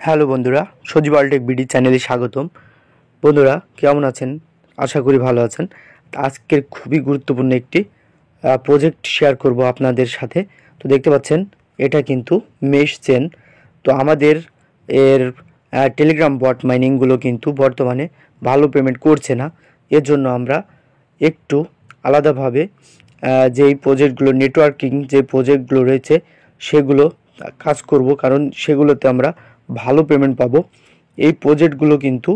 Hello বন্ধুরা, সজীব আলটেক BD চ্যানেলে স্বাগতম। বন্ধুরা কেমন আছেন? আশা করি ভালো আছেন। আজকের খুবই গুরুত্বপূর্ণ একটি প্রজেক্ট শেয়ার করব আপনাদের সাথে। তো দেখতে পাচ্ছেন এটা কিন্তু মেশ চেন। তো আমাদের এর টেলিগ্রাম বট মাইনিংগুলো কিন্তু বর্তমানে ভালো পেমেন্ট করছে না। এর জন্য আমরা একটু আলাদাভাবে যেই প্রজেক্টগুলো নেটওয়ার্কিং যে প্রজেক্টগুলো রয়েছে সেগুলো কাজ করব, কারণ সেগুলোতে আমরা ভালো পেমেন্ট পাবো। এই প্রজেক্টগুলো কিন্তু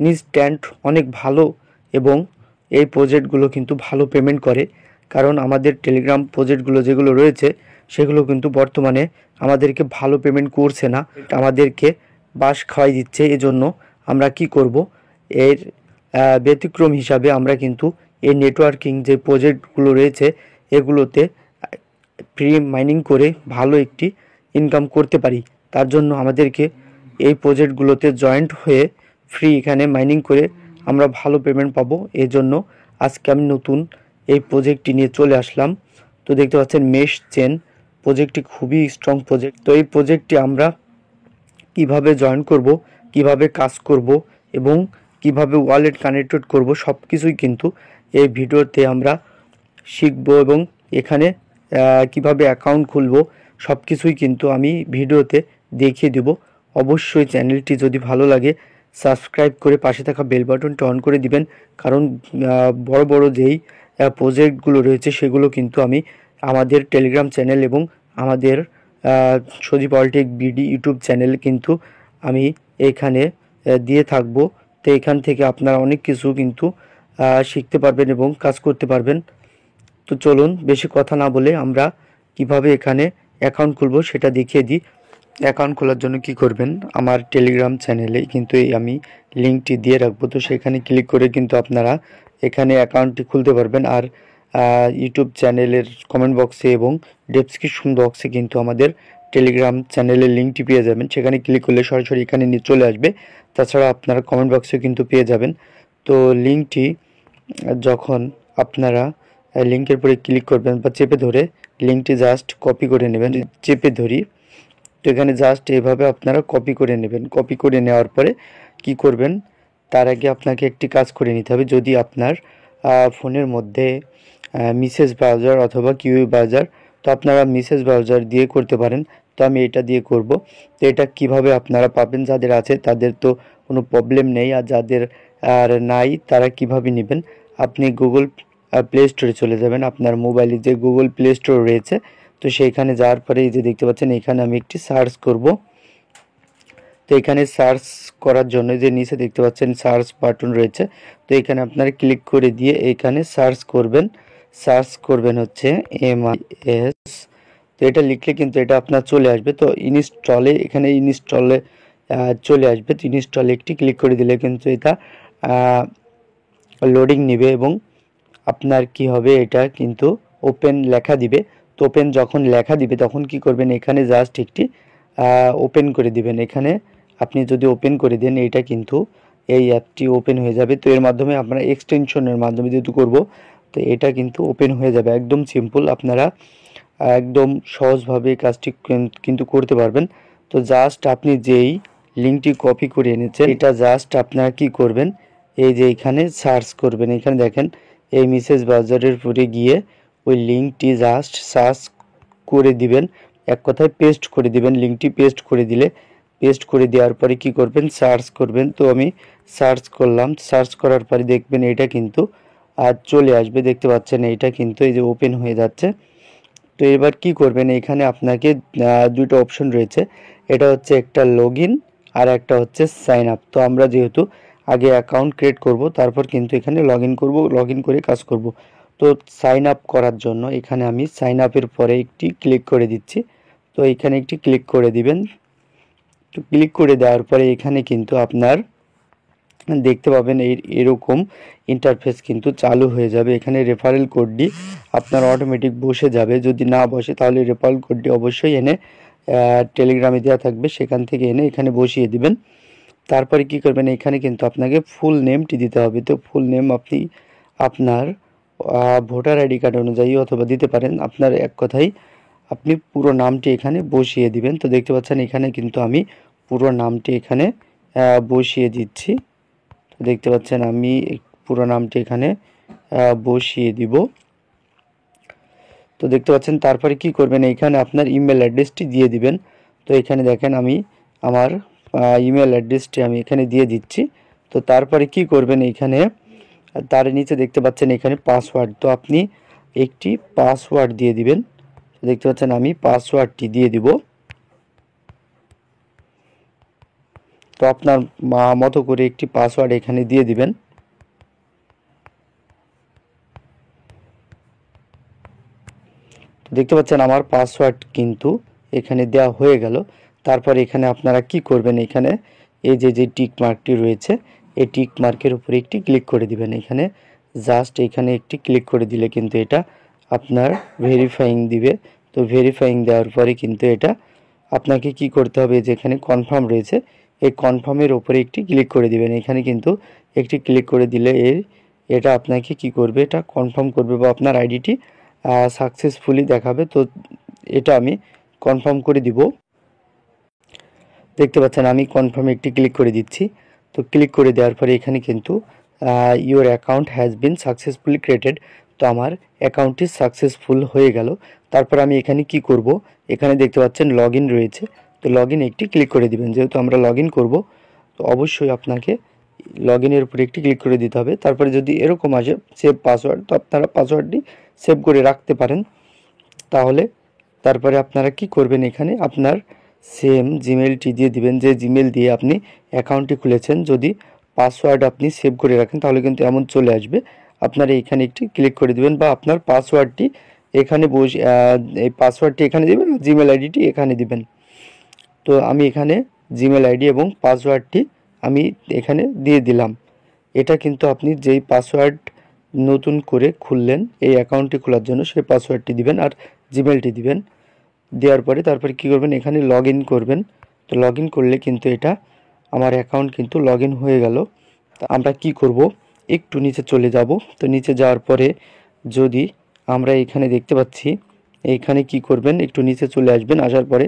ইনস্ট্যান্ট অনেক ভালো এবং এই প্রজেক্টগুলো কিন্তু ভালো পেমেন্ট করে, কারণ আমাদের টেলিগ্রাম প্রজেক্টগুলো যেগুলো রয়েছে সেগুলো কিন্তু বর্তমানে আমাদেরকে ভালো পেমেন্ট করছে না, আমাদেরকে বাস খাওয়াই দিচ্ছে। এজন্য আমরা কি করব, এর ব্যতিক্রম হিসাবে আমরা কিন্তু এই নেটওয়ার্কিং যে প্রজেক্টগুলো রয়েছে এগুলোতে ফ্রি মাইনিং করে ভালো একটি ইনকাম করতে পারি। তার জন্য আমাদেরকে এই প্রজেক্টগুলোতে জয়েন্ট হয়ে ফ্রি এখানে মাইনিং করে আমরা ভালো পেমেন্ট পাবো। এই জন্য আজকে আমি নতুন এই প্রজেক্টটি নিয়ে চলে আসলাম। তো দেখতে পাচ্ছেন মেশ চেন প্রজেক্টটি খুবই স্ট্রং প্রজেক্ট। তো এই প্রজেক্টটি আমরা কিভাবে জয়েন করব, কিভাবে কাজ করব এবং কিভাবে ওয়ালেট কানেক্টেড করব সব কিছুই কিন্তু এই ভিডিওতে আমরা শিখব, এবং এখানে কিভাবে অ্যাকাউন্ট খুলব সব কিছুই কিন্তু আমি ভিডিওতে দেখিয়ে দেব। অবশ্যই চ্যানেলটি যদি ভালো লাগে সাবস্ক্রাইব করে পাশে থাকা বেল বাটনটি অন করে দিবেন, কারণ বড় বড় যেই প্রজেক্টগুলো রয়েছে সেগুলো কিন্তু আমি আমাদের টেলিগ্রাম চ্যানেল এবং আমাদের সজীব আলটেক বিডি ইউটিউব চ্যানেল কিন্তু আমি এখানে দিয়ে থাকবো। তো এখান থেকে আপনারা অনেক কিছু কিন্তু শিখতে পারবেন এবং কাজ করতে পারবেন। তো চলুন বেশি কথা না বলে আমরা কিভাবে এখানে অ্যাকাউন্ট খুলব সেটা দেখিয়ে দিই। অ্যাকাউন্ট খোলার জন্য কি করবেন, আমার টেলিগ্রাম চ্যানেলে কিন্তু আমি লিঙ্কটি দিয়ে রাখবো। তো সেখানে ক্লিক করে কিন্তু আপনারা এখানে অ্যাকাউন্টটি খুলতে পারবেন। আর ইউটিউব চ্যানেলের কমেন্ট বক্সে এবং ডেসক্রিপশন বক্সে কিন্তু আমাদের টেলিগ্রাম চ্যানেলের লিঙ্কটি পেয়ে যাবেন। সেখানে ক্লিক করলে সরাসরি এখানে নিয়ে চলে আসবে। তাছাড়া আপনারা কমেন্ট বক্সে কিন্তু পেয়ে যাবেন। তো লিঙ্কটি যখন আপনারা লিঙ্কের পরে ক্লিক করবেন বা চেপে ধরে লিঙ্কটি জাস্ট কপি করে নেবেন, চেপে ধরি। তো এখানে জাস্ট এভাবে আপনারা কপি করে নেবেন। কপি করে নেওয়ার পরে কি করবেন, তার আগে আপনাকে একটি কাজ করে নিতে হবে। যদি আপনার ফোনের মধ্যে মেসেজ ব্রাউজার অথবা কিউই ব্রাউজার, তো আপনারা মেসেজ ব্রাউজার দিয়ে করতে পারেন। তো আমি এটা দিয়ে করব। তো এটা কিভাবে আপনারা পাবেন, যাদের আছে তাদের তো কোনো প্রবলেম নেই, আর যাদের আর নাই তারা কিভাবে নেবেন, আপনি গুগল প্লে স্টোরে চলে যাবেন। আপনার মোবাইলে যে গুগল প্লে স্টোর রয়েছে, তো সেইখানে যাওয়ার পরে এই যে দেখতে পাচ্ছেন এখানে আমি একটি সার্চ করব। তো এখানে সার্চ করার জন্য যে নিচে দেখতে পাচ্ছেন সার্চ বাটন রয়েছে, তো এখানে আপনারা ক্লিক করে দিয়ে এখানে সার্চ করবেন হচ্ছে MIS। তো এটা লিখলে কিন্তু এটা আপনার চলে আসবে। তো ইনস্টলে এখানে ইনস্টলে চলে আসবে। তো ইনস্টলে একটি ক্লিক করে দিলে কিন্তু এটা লোডিং নেবে এবং আপনার কি হবে, এটা কিন্তু ওপেন লেখা দিবে। তো ওপেন যখন লেখা দিবে তখন কি করবেন, এখানে জাস্ট একটি ওপেন করে দিবেন। এখানে আপনি যদি ওপেন করে দেন এটা কিন্তু এই অ্যাপটি ওপেন হয়ে যাবে। তো এর মাধ্যমে আপনারা এক্সটেনশনের মাধ্যমে যেহেতু করব, তো এটা কিন্তু ওপেন হয়ে যাবে। একদম সিম্পল, আপনারা একদম সহজভাবে কাজটি কিন্তু করতে পারবেন। তো জাস্ট আপনি যেই লিঙ্কটি কপি করে এনেছেন এটা জাস্ট আপনারা কি করবেন, এই যে এখানে সার্চ করবেন। এখানে দেখেন এই মেসেজ ব্রাউজারের পরে গিয়ে ওই লিঙ্কটি জাস্ট সার্চ করে দিবেন, এক কথায় পেস্ট করে দিবেন। লিঙ্কটি পেস্ট করে দিলে, পেস্ট করে দেওয়ার পরে কি করবেন, সার্চ করবেন। তো আমি সার্চ করলাম, সার্চ করার পরে দেখবেন এটা কিন্তু আর চলে আসবে। দেখতে পাচ্ছেন এইটা কিন্তু এই যে ওপেন হয়ে যাচ্ছে। তো এবার কি করবেন, এখানে আপনাকে দুটো অপশন রয়েছে। এটা হচ্ছে একটা লগ ইন আর একটা হচ্ছে সাইন আপ। তো আমরা যেহেতু আগে অ্যাকাউন্ট ক্রিয়েট করব, তারপর কিন্তু এখানে লগ ইন করবো, লগ ইন করে কাজ করব। তো সাইন আপ করার জন্য এখানে আমি সাইন আপের পরে একটি ক্লিক করে দিচ্ছি। তো এখানে একটি ক্লিক করে দিবেন। তো ক্লিক করে দেওয়ার পরে এখানে কিন্তু আপনার দেখতে পাবেন এরকম ইন্টারফেস কিন্তু চালু হয়ে যাবে। এখানে রেফারেল কোডটি আপনার অটোমেটিক বসে যাবে। যদি না বসে তাহলে রেফারেল কোডটি অবশ্যই এনে টেলিগ্রামে দেওয়া থাকবে, সেখান থেকে এনে এখানে বসিয়ে দিবেন। তারপরে কি করবেন, এখানে কিন্তু আপনাকে ফুল নেমটি দিতে হবে। তো ফুল নেম আপনি আপনার ভোটার আইডি কার্ড অনুযায়ী অথবা দিতে পারেন, আপনার এক কথাই আপনি পুরো নামটি এখানে বসিয়ে দিবেন। তো দেখতে পাচ্ছেন এখানে কিন্তু আমি পুরো নামটি এখানে বসিয়ে দিচ্ছি। তো দেখতে পাচ্ছেন আমি পুরো নামটি এখানে বসিয়ে দিব। তো দেখতে পাচ্ছেন তারপরে কি করবেন, এখানে আপনার ইমেল অ্যাড্রেসটি দিয়ে দিবেন। তো এখানে দেখেন আমি আমার ইমেল অ্যাড্রেসটি আমি এখানে দিয়ে দিচ্ছি। তো তারপরে কি করবেন, এখানে তার নিচে দেখতে পাচ্ছেন এখানে পাসওয়ার্ড, তো আপনি একটি পাসওয়ার্ড দিয়ে দিবেন। দেখতে পাচ্ছেন আমি পাসওয়ার্ডটি দিয়ে দিব। তো আপনার মতো করে একটি পাসওয়ার্ড এখানে দিয়ে দিবেন। তো দেখতে পাচ্ছেন আমার পাসওয়ার্ড কিন্তু এখানে দেওয়া হয়ে গেল। তারপর এখানে আপনারা কি করবেন, এখানে এই যে টিক মার্কটি রয়েছে, এই টিক মার্কের উপরে একটি ক্লিক করে দিবেন। এখানে জাস্ট এখানে একটি ক্লিক করে দিলে কিন্তু এটা আপনার ভেরিফাইং দিবে। তো ভেরিফাইং দেওয়ার পরে কিন্তু এটা আপনাকে কি করতে হবে, যেখানে কনফার্ম রয়েছে এই কনফার্মের উপরে একটি ক্লিক করে দিবেন। এখানে কিন্তু একটি ক্লিক করে দিলে এটা আপনাকে কি করবে, এটা কনফার্ম করবে বা আপনার আইডিটি সাকসেসফুলি দেখাবে। তো এটা আমি কনফার্ম করে দিব। দেখতে পাচ্ছেন আমি কনফার্মে একটি ক্লিক করে দিচ্ছি। তো ক্লিক করে দেওয়ার পরে এখানে কিন্তু your account has been successfully created. তো আমার অ্যাকাউন্টটি সাকসেসফুল হয়ে গেল। তারপর আমি এখানে কি করব, এখানে দেখতে পাচ্ছেন লগ ইন রয়েছে। তো লগ ইন একটি ক্লিক করে দিবেন। যেহেতু আমরা লগ ইন করবো, তো অবশ্যই আপনাকে লগ ইনের উপরে একটি ক্লিক করে দিতে হবে। তারপরে যদি এরকম আসে সেভ পাসওয়ার্ড, তো আপনারা পাসওয়ার্ডটি সেভ করে রাখতে পারেন। তাহলে তারপরে আপনারা কি করবেন, এখানে আপনার সেম জিমেলটি দিয়ে দিবেন, যে জিমেল দিয়ে আপনি অ্যাকাউন্টটি খুলেছেন। যদি পাসওয়ার্ড আপনি সেভ করে রাখেন তাহলে কিন্তু এমন চলে আসবে। আপনারা এখানে একটি ক্লিক করে দিবেন বা আপনার পাসওয়ার্ডটি এখানে বসে এই পাসওয়ার্ডটি এখানে দিবেন, জিমেল আইডিটি এখানে দিবেন। তো আমি এখানে জিমেল আইডি এবং পাসওয়ার্ডটি আমি এখানে দিয়ে দিলাম। এটা কিন্তু আপনি যেই পাসওয়ার্ড নতুন করে খুললেন এই অ্যাকাউন্টটি খোলার জন্য, সেই পাসওয়ার্ডটি দিবেন আর জিমেলটি দিবেন। দেওয়ার পরে তারপরে কী করবেন, এখানে লগ ইন করবেন। তো লগ ইন করলে কিন্তু এটা আমার অ্যাকাউন্ট কিন্তু লগ ইন হয়ে গেল। তো আমরা কি করব, একটু নিচে চলে যাব। তো নিচে যাওয়ার পরে যদি আমরা এখানে দেখতে পাচ্ছি, এইখানে কি করবেন, একটু নিচে চলে আসবেন। আসার পরে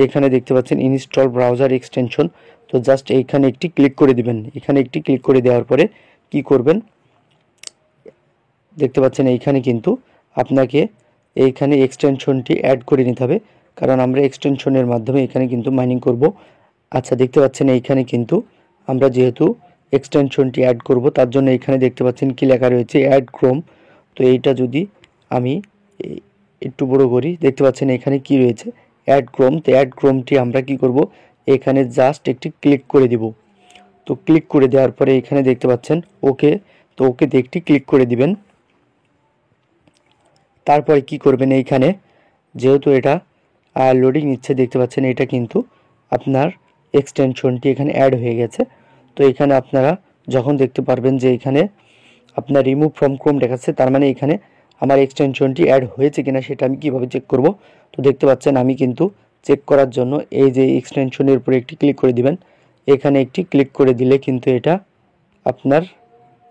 এখানে দেখতে পাচ্ছেন ইনস্টল ব্রাউজার এক্সটেনশন। তো জাস্ট এইখানে একটি ক্লিক করে দিবেন। এখানে একটি ক্লিক করে দেওয়ার পরে কি করবেন, দেখতে পাচ্ছেন এইখানে কিন্তু আপনাকে এইখানে এক্সটেনশনটি অ্যাড করে নিতে হবে, কারণ আমরা এক্সটেনশনের মাধ্যমে এখানে কিন্তু মাইনিং করব। আচ্ছা, দেখতে পাচ্ছেন এইখানে কিন্তু আমরা যেহেতু এক্সটেনশনটি অ্যাড করব, তার জন্য এখানে দেখতে পাচ্ছেন কি লেখা রয়েছে, অ্যাড ক্রোম। তো এইটা যদি আমি একটু বড় করি, দেখতে পাচ্ছেন এখানে কি রয়েছে, অ্যাড ক্রোম। তো অ্যাড ক্রোমটি আমরা কি করব, এখানে জাস্ট একটি ক্লিক করে দিব। তো ক্লিক করে দেওয়ার পরে এখানে দেখতে পাচ্ছেন ওকে। তো ওকেতে একটি ক্লিক করে দিবেন। তারপরে কি করবেন, এইখানে যেহেতু এটা লোডিং নিচ্ছে, দেখতে পাচ্ছেন এটা কিন্তু আপনার এক্সটেনশনটি এখানে অ্যাড হয়ে গেছে। তো এখানে আপনারা যখন দেখতে পারবেন যে এখানে আপনার রিমুভ ফ্রম ক্রোম দেখাচ্ছে, তার মানে এখানে আমার এক্সটেনশনটি অ্যাড হয়েছে কিনা সেটা আমি কিভাবে চেক করব। তো দেখতে পাচ্ছেন আমি কিন্তু চেক করার জন্য এই যে এক্সটেনশনের উপরে একটি ক্লিক করে দিবেন। এখানে একটি ক্লিক করে দিলে কিন্তু এটা আপনার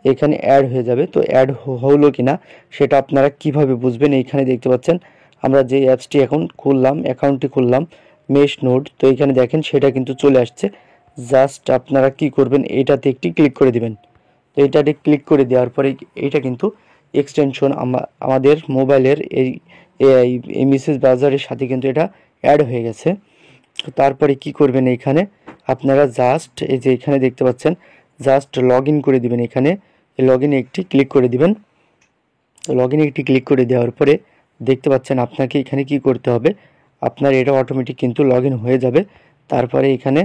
এখানে অ্যাড হয়ে যাবে। তো অ্যাড হলো কিনা সেটা আপনারা কিভাবে বুঝবেন, এইখানে দেখতে পাচ্ছেন আমরা যে অ্যাপসটি এখন খুললাম, অ্যাকাউন্টটি খুললাম মেশ নোড। তো এখানে দেখেন সেটা কিন্তু চলে আসছে। জাস্ট আপনারা কি করবেন, এটাতে একটি ক্লিক করে দিবেন। তো এটাতে ক্লিক করে দেওয়ার পরে এটা কিন্তু এক্সটেনশন আমাদের মোবাইলের এই মেসেজ ব্রাউজারের সাথে কিন্তু এটা অ্যাড হয়ে গেছে। তো তারপরে কি করবেন, এখানে আপনারা জাস্ট এই যে এখানে দেখতে পাচ্ছেন জাস্ট লগ ইন করে দিবেন। এখানে লগ ইনে একটি ক্লিক করে দিবেন। তো লগ ইনে একটি ক্লিক করে দেওয়ার পরে দেখতে পাচ্ছেন আপনাকে এখানে কি করতে হবে, আপনার এটা অটোমেটিক কিন্তু লগ ইন হয়ে যাবে। তারপরে এখানে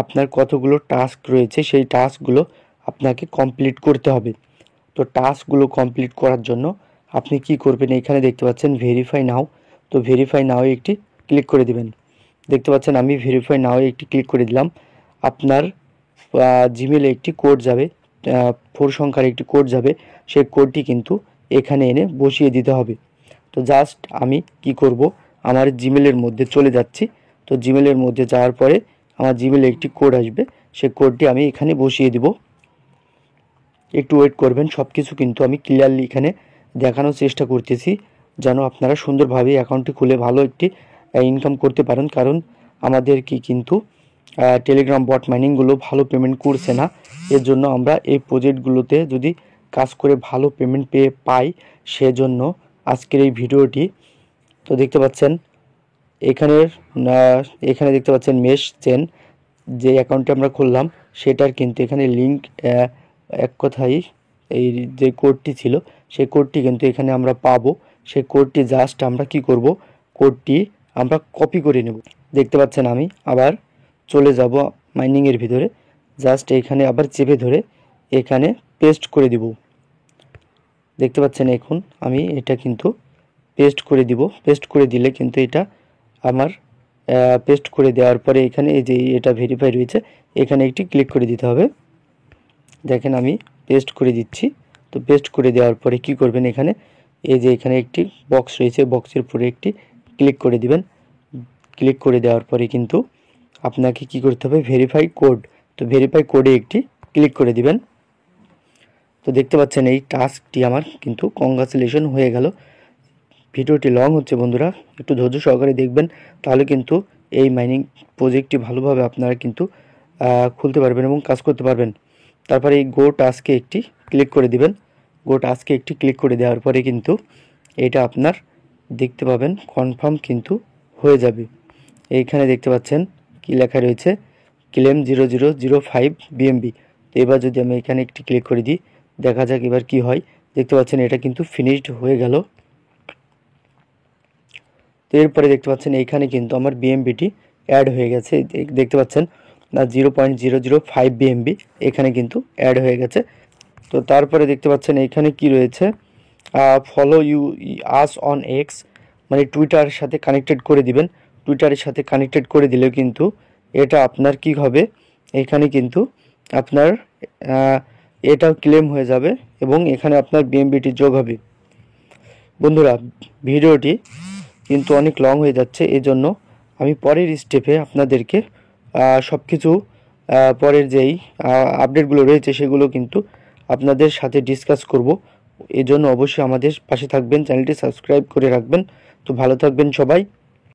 আপনার কতগুলো টাস্ক রয়েছে সেই টাস্কগুলো আপনাকে কমপ্লিট করতে হবে। তো টাস্কগুলো কমপ্লিট করার জন্য আপনি কি করবেন, এখানে দেখতে পাচ্ছেন ভেরিফাই নাও। তো ভেরিফাই নাও একটি ক্লিক করে দিবেন। দেখতে পাচ্ছেন আমি ভেরিফাই নাও একটি ক্লিক করে দিলাম। আপনার জিমেলে একটি কোড যাবে, 4 সংখ্যার একটি কোড যাবে। সেই কোডটি কিন্তু এখানে এনে বসিয়ে দিতে হবে। তো জাস্ট আমি কি করব, আমার জিমেলের মধ্যে চলে যাচ্ছি। তো জিমেলের মধ্যে যাওয়ার পরে আমার জিমেলে একটি কোড আসবে, সেই কোডটি আমি এখানে বসিয়ে দিব। একটু ওয়েট করবেন। সব কিছু কিন্তু আমি ক্লিয়ারলি এখানে দেখানোর চেষ্টা করতেছি, যেন আপনারা সুন্দরভাবে অ্যাকাউন্টটি খুলে ভালো একটি ইনকাম করতে পারেন। কারণ আমাদেরকে কিন্তু টেলিগ্রাম বট মাইনিংগুলো ভালো পেমেন্ট করছে না। এর জন্য আমরা এই প্রজেক্টগুলোতে যদি কাজ করে ভালো পেমেন্ট পাই, সেজন্য আজকের এই ভিডিওটি। তো দেখতে পাচ্ছেন এখানে দেখতে পাচ্ছেন মেশ চেন, যে অ্যাকাউন্টটি আমরা খুললাম সেটার কিন্তু এখানে লিঙ্ক, এক কথায় এই যে কোডটি ছিল সেই কোডটি কিন্তু এখানে আমরা পাবো। সেই কোডটি জাস্ট আমরা কি করব, কোডটি আমরা কপি করে নেব। দেখতে পাচ্ছেন আমি আবার চলে যাব মাইনিংয়ের ভিতরে, জাস্ট এখানে আবার চেপে ধরে এখানে পেস্ট করে দিব। দেখতে পাচ্ছেন এখন আমি এটা কিন্তু পেস্ট করে দিব। পেস্ট করে দিলে কিন্তু এটা আমার পেস্ট করে দেওয়ার পরে এখানে এই যে এটা ভেরিফাই রয়েছে, এখানে একটি ক্লিক করে দিতে হবে। দেখেন আমি পেস্ট করে দিচ্ছি। তো পেস্ট করে দেওয়ার পরে কি করবেন, এখানে এই যে এখানে একটি বক্স রয়েছে, বক্সের উপরে একটি ক্লিক করে দিবেন। ক্লিক করে দেওয়ার পরে কিন্তু আপনাকে কি করতে হবে, ভেরিফাই কোড। তো ভেরিফাই কোডে একটি ক্লিক করে দিবেন। তো দেখতে পাচ্ছেন এই টাস্কটি আমার কিন্তু কংগ্রাচুলেশন হয়ে গেল। ভিডিওটি লং হচ্ছে বন্ধুরা, একটু ধৈর্য সহকারে দেখবেন, তাহলে কিন্তু এই মাইনিং প্রজেক্টটি ভালোভাবে আপনারা কিন্তু খুলতে পারবেন এবং কাজ করতে পারবেন। তারপরে এই গো টাস্কে একটি ক্লিক করে দিবেন। গো টাস্কে একটি ক্লিক করে দেওয়ার পরে কিন্তু এটা আপনার দেখতে পাবেন কনফার্ম কিন্তু হয়ে যাবে। এইখানে দেখতে পাচ্ছেন কি লেখা রয়েছে, ক্লেম 0005 BNB। তো এবার যদি আমি এখানে একটি ক্লিক করে দিই, দেখা যাক এবার কি হয়। দেখতে পাচ্ছেন এটা কিন্তু ফিনিশড হয়ে গেল। তো এরপরে দেখতে পাচ্ছেন এইখানে কিন্তু আমার বিএমবিটি অ্যাড হয়ে গেছে। দেখতে পাচ্ছেন না 0.005 BNB এখানে কিন্তু অ্যাড হয়ে গেছে। তো তারপরে দেখতে পাচ্ছেন এইখানে কি রয়েছে, ফলো ইউ আস অন এক্স, মানে টুইটারের সাথে কানেক্টেড করে দিবেন। টুইটারের সাথে কানেক্টেড করে দিলেও কিন্তু এটা আপনার কি হবে, এখানে কিন্তু আপনার এটাও ক্লেম হয়ে যাবে এবং এখানে আপনার বিএমবিটি যোগ হবে। বন্ধুরা ভিডিওটি কিন্তু অনেক লং হয়ে যাচ্ছে, এজন্য আমি পরের স্টেপে আপনাদেরকে সব কিছু পরের যেই আপডেটগুলো রয়েছে সেগুলো কিন্তু আপনাদের সাথে ডিসকাস করব। এজন্য অবশ্যই আমাদের পাশে থাকবেন, চ্যানেলটি সাবস্ক্রাইব করে রাখবেন। তো ভালো থাকবেন সবাই।